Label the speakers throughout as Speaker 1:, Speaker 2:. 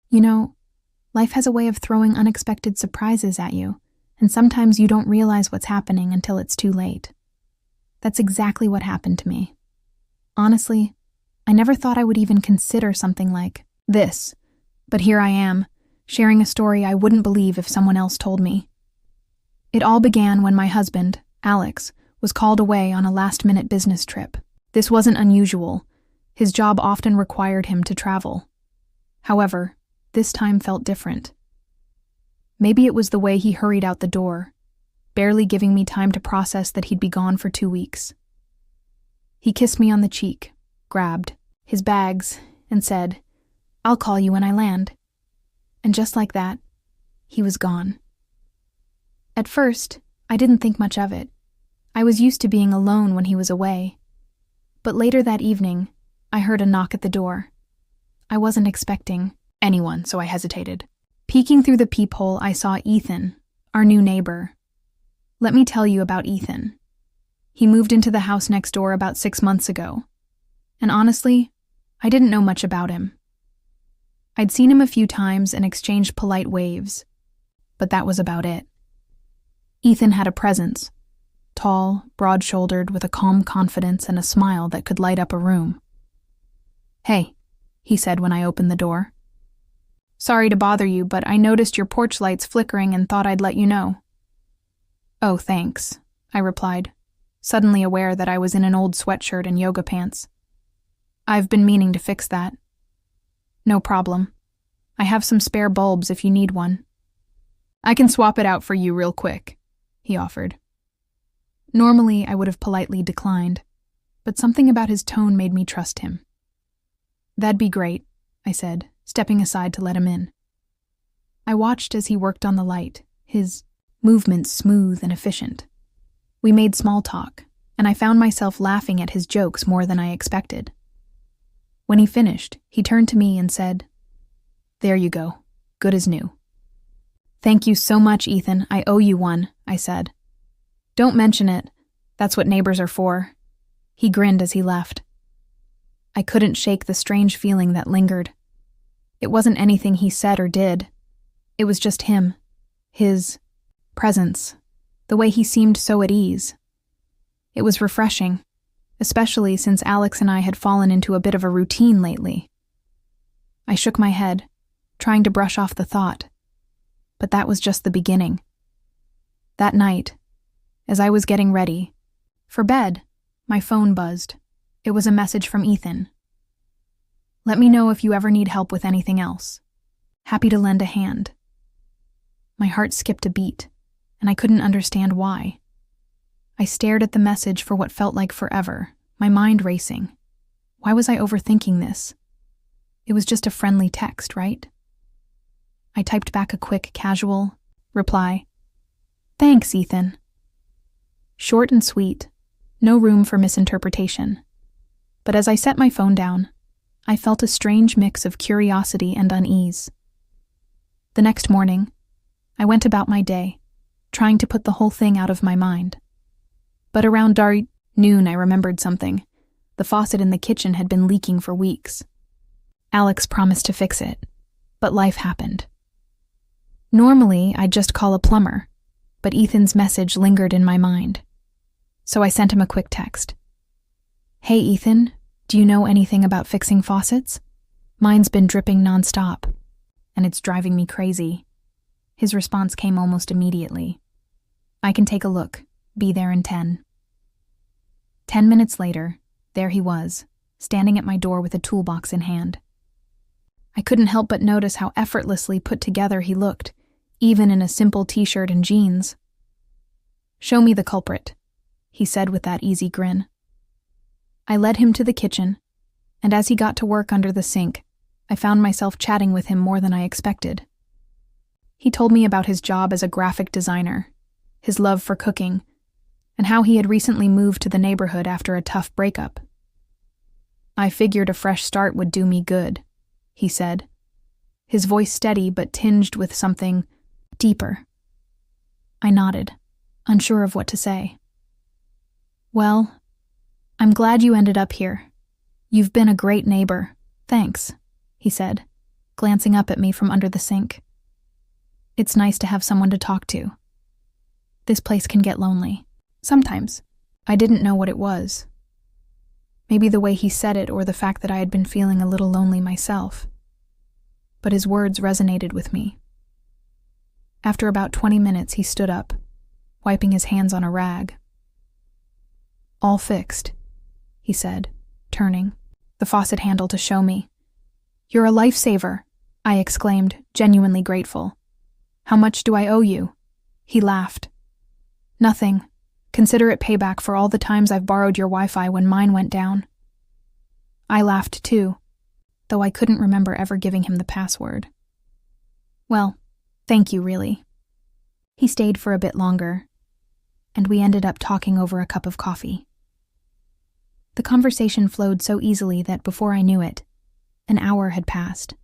Speaker 1: You know, life has a way of throwing unexpected surprises at you, and sometimes you don't realize what's happening until it's too late. That's exactly what happened to me. Honestly, I never thought I would even consider something like this, but here I am, sharing a story I wouldn't believe if someone else told me. It all began when my husband, Alex, was called away on a last-minute business trip. This wasn't unusual. His job often required him to travel. However, this time felt different. Maybe it was the way he hurried out the door, barely giving me time to process that he'd be gone for 2 weeks. He kissed me on the cheek, grabbed his bags, and said, "I'll call you when I land." And just like that, he was gone. At first, I didn't think much of it. I was used to being alone when he was away. But later that evening, I heard a knock at the door. I wasn't expecting anyone, so I hesitated. Peeking through the peephole, I saw Ethan, our new neighbor. Let me tell you about Ethan. He moved into the house next door about 6 months ago. And honestly, I didn't know much about him. I'd seen him a few times and exchanged polite waves, but that was about it. Ethan had a presence, tall, broad-shouldered, with a calm confidence and a smile that could light up a room. "Hey," he said when I opened the door. "Sorry to bother you, but I noticed your porch lights flickering and thought I'd let you know." "Oh, thanks," I replied, suddenly aware that I was in an old sweatshirt and yoga pants. "I've been meaning to fix that." "No problem. I have some spare bulbs if you need one." "I can swap it out for you real quick," he offered. Normally, I would have politely declined, but something about his tone made me trust him. "That'd be great," I said, stepping aside to let him in. I watched as he worked on the light, his movements smooth and efficient. We made small talk, and I found myself laughing at his jokes more than I expected. When he finished, he turned to me and said, "There you go, good as new." "Thank you so much, Ethan. I owe you one," I said. "Don't mention it. That's what neighbors are for." He grinned as he left. I couldn't shake the strange feeling that lingered. It wasn't anything he said or did. It was just him, his presence, the way he seemed so at ease. It was refreshing, especially since Alex and I had fallen into a bit of a routine lately. I shook my head, trying to brush off the thought, but that was just the beginning. That night, as I was getting ready for bed, my phone buzzed. It was a message from Ethan. "Let me know if you ever need help with anything else. Happy to lend a hand." My heart skipped a beat, and I couldn't understand why. I stared at the message for what felt like forever, my mind racing. Why was I overthinking this? It was just a friendly text, right? I typed back a quick, casual reply. "Thanks, Ethan." Short and sweet, no room for misinterpretation. But as I set my phone down, I felt a strange mix of curiosity and unease. The next morning, I went about my day, trying to put the whole thing out of my mind. But around noon, I remembered something. The faucet in the kitchen had been leaking for weeks. Alex promised to fix it, but life happened. Normally, I'd just call a plumber, but Ethan's message lingered in my mind. So I sent him a quick text. "Hey, Ethan, do you know anything about fixing faucets? Mine's been dripping nonstop, and it's driving me crazy." His response came almost immediately. "I can take a look. Be there in 10. 10 minutes later, there he was, standing at my door with a toolbox in hand. I couldn't help but notice how effortlessly put together he looked, even in a simple t-shirt and jeans. "Show me the culprit," he said with that easy grin. I led him to the kitchen, and as he got to work under the sink, I found myself chatting with him more than I expected. He told me about his job as a graphic designer, his love for cooking, and how he had recently moved to the neighborhood after a tough breakup. "I figured a fresh start would do me good," he said, his voice steady but tinged with something deeper. I nodded, unsure of what to say. "Well, I'm glad you ended up here. You've been a great neighbor. Thanks," he said, glancing up at me from under the sink. It's nice to have someone to talk to. This place can get lonely. Sometimes. I didn't know what it was. Maybe the way he said it or the fact that I had been feeling a little lonely myself. But his words resonated with me. After about 20 minutes, he stood up, wiping his hands on a rag. "All fixed," he said, turning the faucet handle to show me. "You're a lifesaver," I exclaimed, genuinely grateful. "How much do I owe you?" He laughed. "Nothing. Consider it payback for all the times I've borrowed your Wi-Fi when mine went down." I laughed too, though I couldn't remember ever giving him the password. "Well, thank you, really." He stayed for a bit longer, and we ended up talking over a cup of coffee. The conversation flowed so easily that before I knew it, an hour had passed.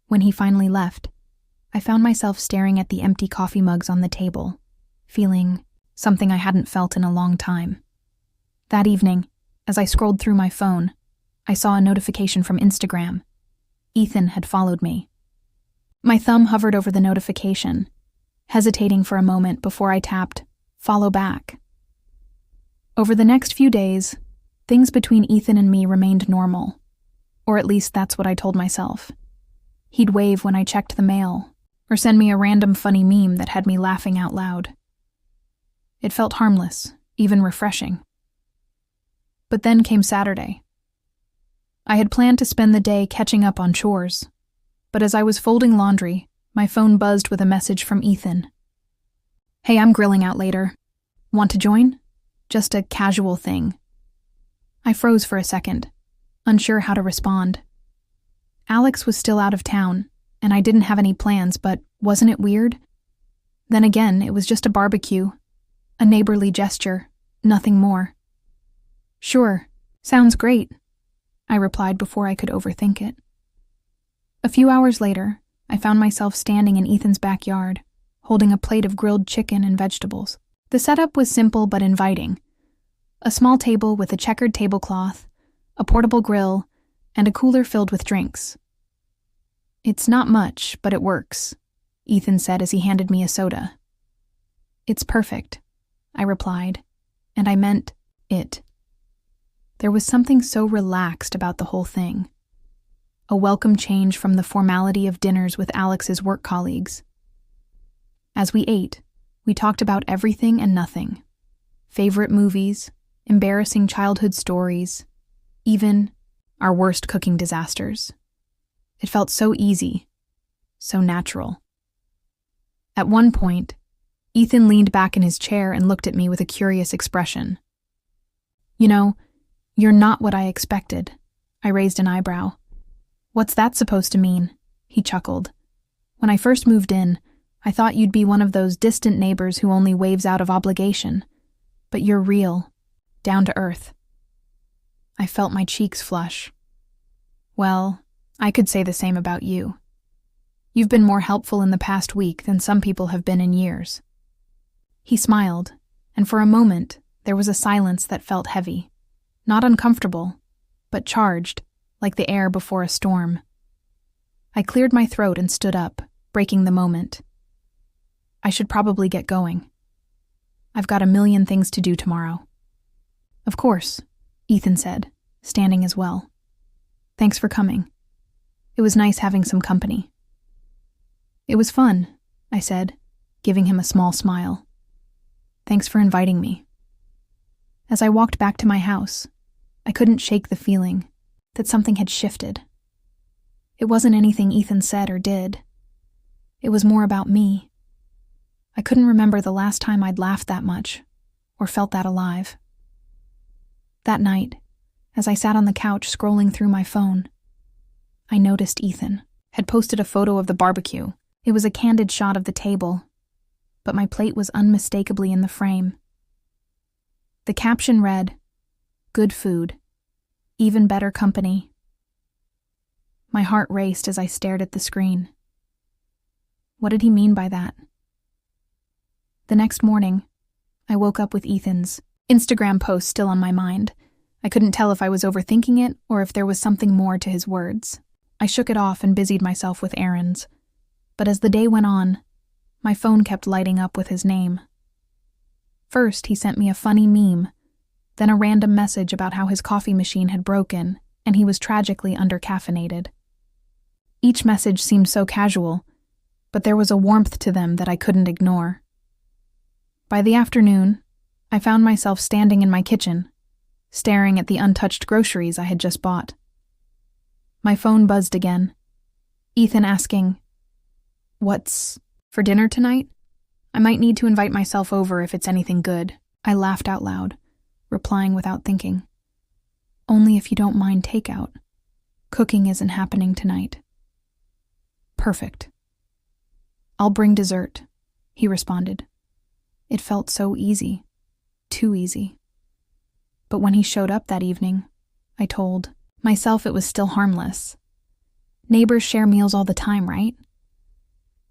Speaker 1: When he finally left, I found myself staring at the empty coffee mugs on the table, feeling something I hadn't felt in a long time. That evening, as I scrolled through my phone, I saw a notification from Instagram. Ethan had followed me. My thumb hovered over the notification, hesitating for a moment before I tapped follow back. Over the next few days, things between Ethan and me remained normal, or at least that's what I told myself. He'd wave when I checked the mail, or send me a random funny meme that had me laughing out loud. It felt harmless, even refreshing. But then came Saturday. I had planned to spend the day catching up on chores, but as I was folding laundry, my phone buzzed with a message from Ethan. "Hey, I'm grilling out later. Want to join? Just a casual thing." I froze for a second, unsure how to respond. Alex was still out of town, and I didn't have any plans, but wasn't it weird? Then again, it was just a barbecue, a neighborly gesture, nothing more. "Sure, sounds great," I replied before I could overthink it. A few hours later, I found myself standing in Ethan's backyard, holding a plate of grilled chicken and vegetables. The setup was simple but inviting. A small table with a checkered tablecloth, a portable grill, and a cooler filled with drinks. "It's not much, but it works," Ethan said as he handed me a soda. "It's perfect," I replied, and I meant it. There was something so relaxed about the whole thing. A welcome change from the formality of dinners with Alex's work colleagues. As we ate, we talked about everything and nothing. Favorite movies, embarrassing childhood stories, even our worst cooking disasters. It felt so easy, so natural. At one point, Ethan leaned back in his chair and looked at me with a curious expression. "You know, you're not what I expected." I raised an eyebrow. "What's that supposed to mean?" He chuckled. "When I first moved in, I thought you'd be one of those distant neighbors who only waves out of obligation. But you're real, down to earth." I felt my cheeks flush. "Well, I could say the same about you. You've been more helpful in the past week than some people have been in years." He smiled, and for a moment, there was a silence that felt heavy. Not uncomfortable, but charged, like the air before a storm. I cleared my throat and stood up, breaking the moment. I should probably get going. I've got a million things to do tomorrow. "Of course," Ethan said, standing as well. "Thanks for coming. It was nice having some company." "It was fun," I said, giving him a small smile. "Thanks for inviting me." As I walked back to my house, I couldn't shake the feeling that something had shifted. It wasn't anything Ethan said or did. It was more about me. I couldn't remember the last time I'd laughed that much, or felt that alive. That night, as I sat on the couch scrolling through my phone, I noticed Ethan had posted a photo of the barbecue. It was a candid shot of the table, but my plate was unmistakably in the frame. The caption read, "Good food, even better company." My heart raced as I stared at the screen. What did he mean by that? The next morning, I woke up with Ethan's Instagram post still on my mind. I couldn't tell if I was overthinking it or if there was something more to his words. I shook it off and busied myself with errands. But as the day went on, my phone kept lighting up with his name. First, he sent me a funny meme, then a random message about how his coffee machine had broken and he was tragically undercaffeinated. Each message seemed so casual, but there was a warmth to them that I couldn't ignore. By the afternoon, I found myself standing in my kitchen, staring at the untouched groceries I had just bought. My phone buzzed again. Ethan asking, "What's for dinner tonight? I might need to invite myself over if it's anything good." I laughed out loud, replying without thinking, "Only if you don't mind takeout. Cooking isn't happening tonight." "Perfect. I'll bring dessert," he responded. It felt so easy, too easy. But when he showed up that evening, I told myself it was still harmless. Neighbors share meals all the time, right?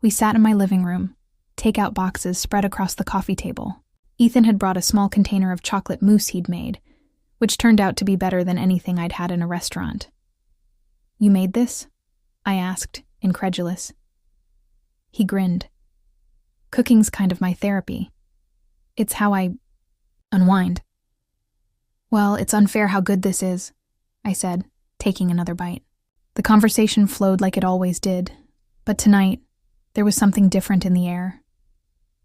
Speaker 1: We sat in my living room, takeout boxes spread across the coffee table. Ethan had brought a small container of chocolate mousse he'd made, which turned out to be better than anything I'd had in a restaurant. "You made this?" I asked, incredulous. He grinned. "Cooking's kind of my therapy. It's how I unwind." "Well, it's unfair how good this is," I said, taking another bite. The conversation flowed like it always did, but tonight, there was something different in the air.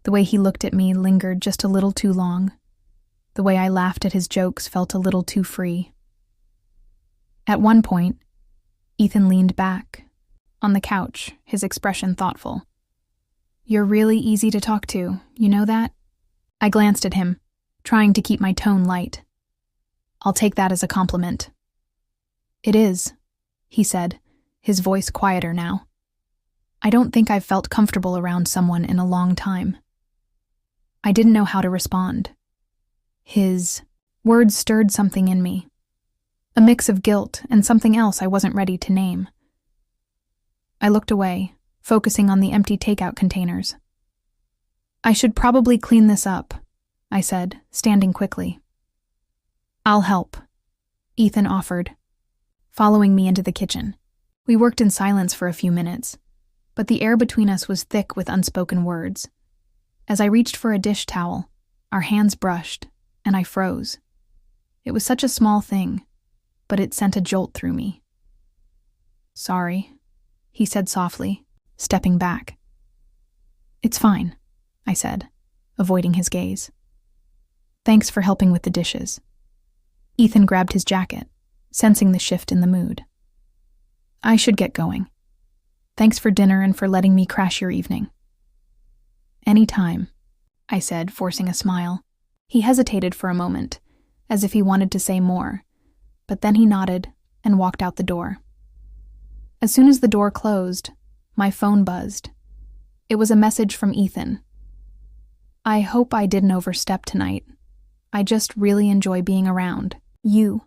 Speaker 1: The way he looked at me lingered just a little too long. The way I laughed at his jokes felt a little too free. At one point, Ethan leaned back, on the couch, his expression thoughtful. "You're really easy to talk to, you know that?" I glanced at him, trying to keep my tone light. "I'll take that as a compliment." "It is," he said, his voice quieter now. "I don't think I've felt comfortable around someone in a long time." I didn't know how to respond. His words stirred something in me, a mix of guilt and something else I wasn't ready to name. I looked away, focusing on the empty takeout containers. "I should probably clean this up," I said, standing quickly. "I'll help," Ethan offered, following me into the kitchen. We worked in silence for a few minutes, but the air between us was thick with unspoken words. As I reached for a dish towel, our hands brushed, and I froze. It was such a small thing, but it sent a jolt through me. "Sorry," he said softly, stepping back. "It's fine," I said, avoiding his gaze. "Thanks for helping with the dishes." Ethan grabbed his jacket, sensing the shift in the mood. "I should get going. Thanks for dinner and for letting me crash your evening." "Any time," I said, forcing a smile. He hesitated for a moment, as if he wanted to say more, but then he nodded and walked out the door. As soon as the door closed, my phone buzzed. It was a message from Ethan. "I hope I didn't overstep tonight. I just really enjoy being around you."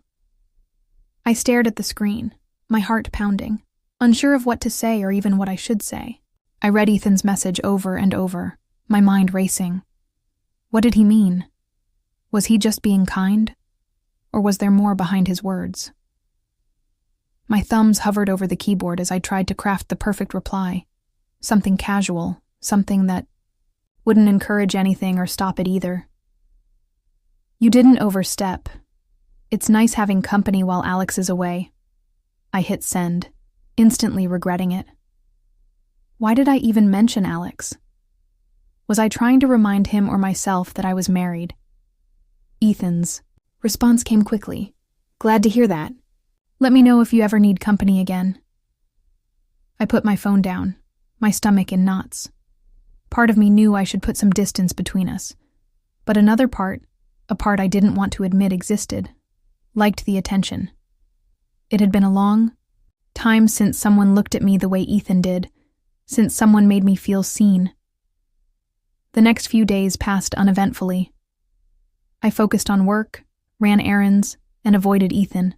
Speaker 1: I stared at the screen, my heart pounding, unsure of what to say or even what I should say. I read Ethan's message over and over, my mind racing. What did he mean? Was he just being kind? Or was there more behind his words? My thumbs hovered over the keyboard as I tried to craft the perfect reply. Something casual, something that wouldn't encourage anything or stop it either. "You didn't overstep. It's nice having company while Alex is away." I hit send, instantly regretting it. Why did I even mention Alex? Was I trying to remind him or myself that I was married? Ethan's response came quickly. "Glad to hear that. Let me know if you ever need company again." I put my phone down, my stomach in knots. Part of me knew I should put some distance between us, but another part, a part I didn't want to admit existed, liked the attention. It had been a long time since someone looked at me the way Ethan did, since someone made me feel seen. The next few days passed uneventfully. I focused on work, ran errands, and avoided Ethan.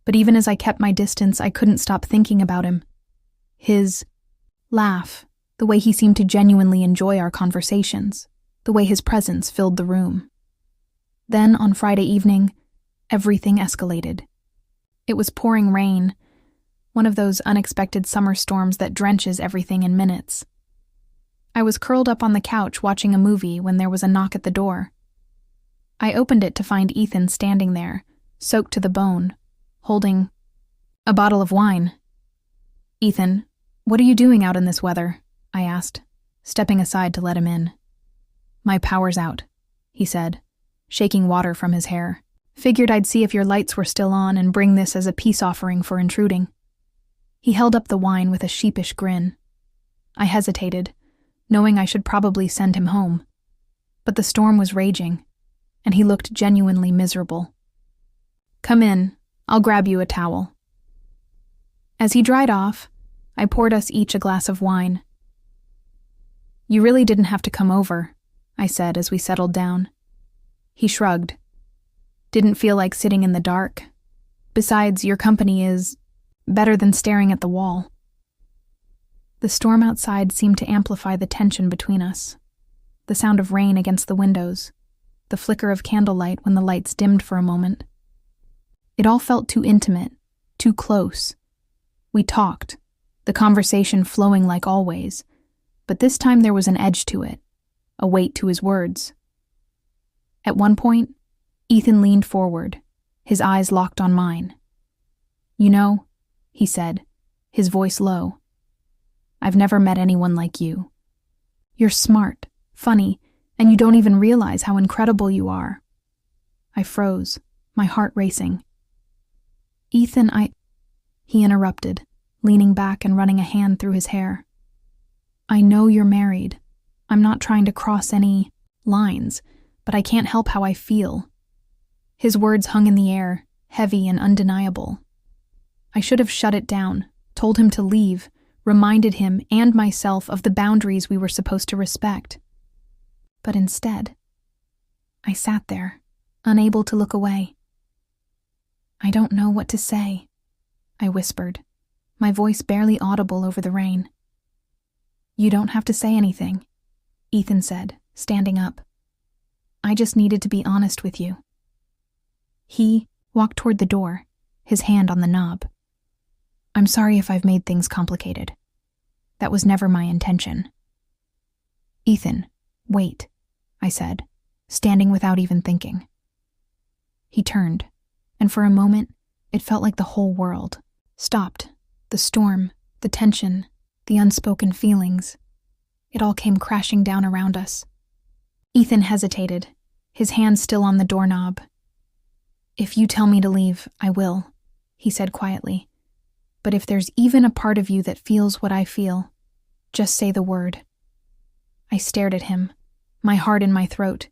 Speaker 1: But even as I kept my distance, I couldn't stop thinking about him. His laugh, the way he seemed to genuinely enjoy our conversations, the way his presence filled the room. Then, on Friday evening, everything escalated. It was pouring rain, one of those unexpected summer storms that drenches everything in minutes. I was curled up on the couch watching a movie when there was a knock at the door. I opened it to find Ethan standing there, soaked to the bone, holding a bottle of wine. "Ethan, what are you doing out in this weather?" I asked, stepping aside to let him in. "My power's out," he said, shaking water from his hair. "Figured I'd see if your lights were still on and bring this as a peace offering for intruding." He held up the wine with a sheepish grin. I hesitated, knowing I should probably send him home. But the storm was raging, and he looked genuinely miserable. "Come in, I'll grab you a towel." As he dried off, I poured us each a glass of wine. "You really didn't have to come over," I said as we settled down. He shrugged. "Didn't feel like sitting in the dark. Besides, your company is better than staring at the wall." The storm outside seemed to amplify the tension between us. The sound of rain against the windows, the flicker of candlelight when the lights dimmed for a moment. It all felt too intimate, too close. We talked, the conversation flowing like always, but this time there was an edge to it, a weight to his words. At one point, Ethan leaned forward, his eyes locked on mine. "You know," he said, his voice low, "I've never met anyone like you. You're smart, funny, and you don't even realize how incredible you are." I froze, my heart racing. "Ethan, He interrupted, leaning back and running a hand through his hair. "I know you're married. I'm not trying to cross any lines, but I can't help how I feel." His words hung in the air, heavy and undeniable. I should have shut it down, told him to leave, reminded him and myself of the boundaries we were supposed to respect. But instead, I sat there, unable to look away. "I don't know what to say," I whispered, my voice barely audible over the rain. "You don't have to say anything," Ethan said, standing up. "I just needed to be honest with you." He walked toward the door, his hand on the knob. "I'm sorry if I've made things complicated. That was never my intention." "Ethan, wait," I said, standing without even thinking. He turned, and for a moment, it felt like the whole world stopped. The storm, the tension, the unspoken feelings. It all came crashing down around us. Ethan hesitated, his hand still on the doorknob. "If you tell me to leave, I will," he said quietly. "But if there's even a part of you that feels what I feel, just say the word." I stared at him, my heart in my throat,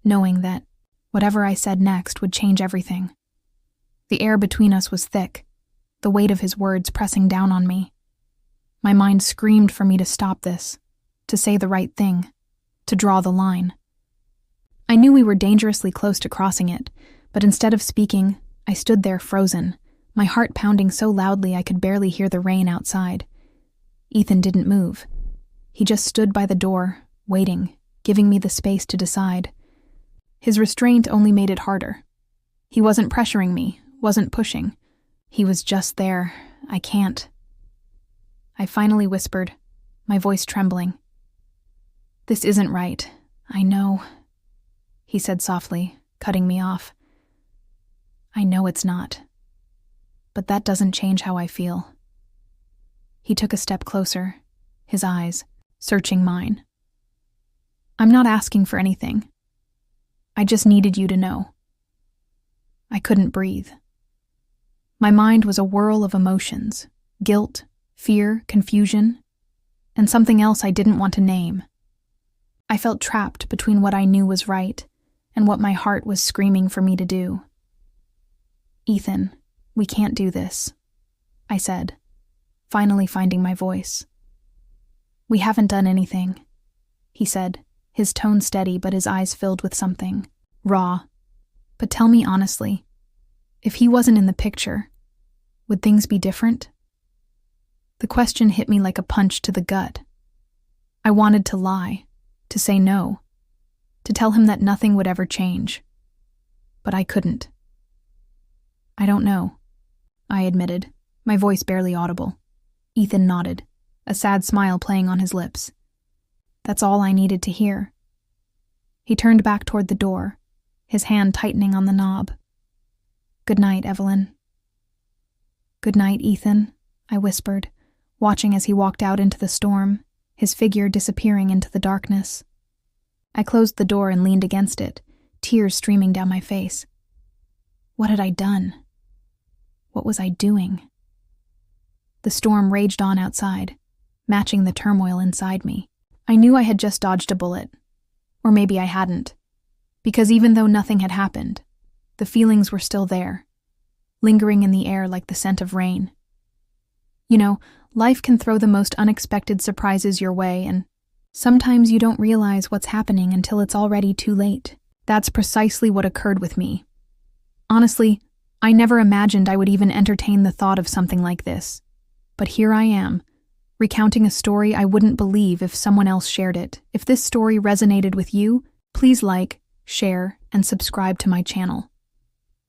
Speaker 1: knowing that whatever I said next would change everything. The air between us was thick, the weight of his words pressing down on me. My mind screamed for me to stop this, to say the right thing, to draw the line. I knew we were dangerously close to crossing it, but instead of speaking, I stood there frozen, my heart pounding so loudly I could barely hear the rain outside. Ethan didn't move. He just stood by the door, waiting, giving me the space to decide. His restraint only made it harder. He wasn't pressuring me, wasn't pushing. He was just there. "I can't." I finally whispered, my voice trembling. "This isn't right. I know," he said softly, cutting me off. "I know it's not. But that doesn't change how I feel." He took a step closer, his eyes searching mine. "I'm not asking for anything. I just needed you to know." I couldn't breathe. My mind was a whirl of emotions, guilt, fear, confusion, and something else I didn't want to name. I felt trapped between what I knew was right and what my heart was screaming for me to do. "Ethan, we can't do this," I said, finally finding my voice. "We haven't done anything," he said, his tone steady but his eyes filled with something raw. "But tell me honestly, if he wasn't in the picture, would things be different?" The question hit me like a punch to the gut. I wanted to lie, to say no, to tell him that nothing would ever change. But I couldn't. "I don't know," I admitted, my voice barely audible. Ethan nodded, a sad smile playing on his lips. That's all I needed to hear. He turned back toward the door, his hand tightening on the knob. Good night, Evelyn. Good night, Ethan, I whispered, watching as he walked out into the storm, his figure disappearing into the darkness. I closed the door and leaned against it, tears streaming down my face. What had I done? What was I doing? The storm raged on outside, matching the turmoil inside me. I knew I had just dodged a bullet. Or maybe I hadn't. Because even though nothing had happened, the feelings were still there, lingering in the air like the scent of rain. You know, life can throw the most unexpected surprises your way, and sometimes you don't realize what's happening until it's already too late. That's precisely what occurred with me. Honestly, I never imagined I would even entertain the thought of something like this. But here I am, recounting a story I wouldn't believe if someone else shared it. If this story resonated with you, please like, share, and subscribe to my channel.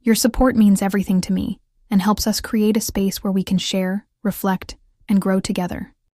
Speaker 1: Your support means everything to me and helps us create a space where we can share, reflect, and grow together.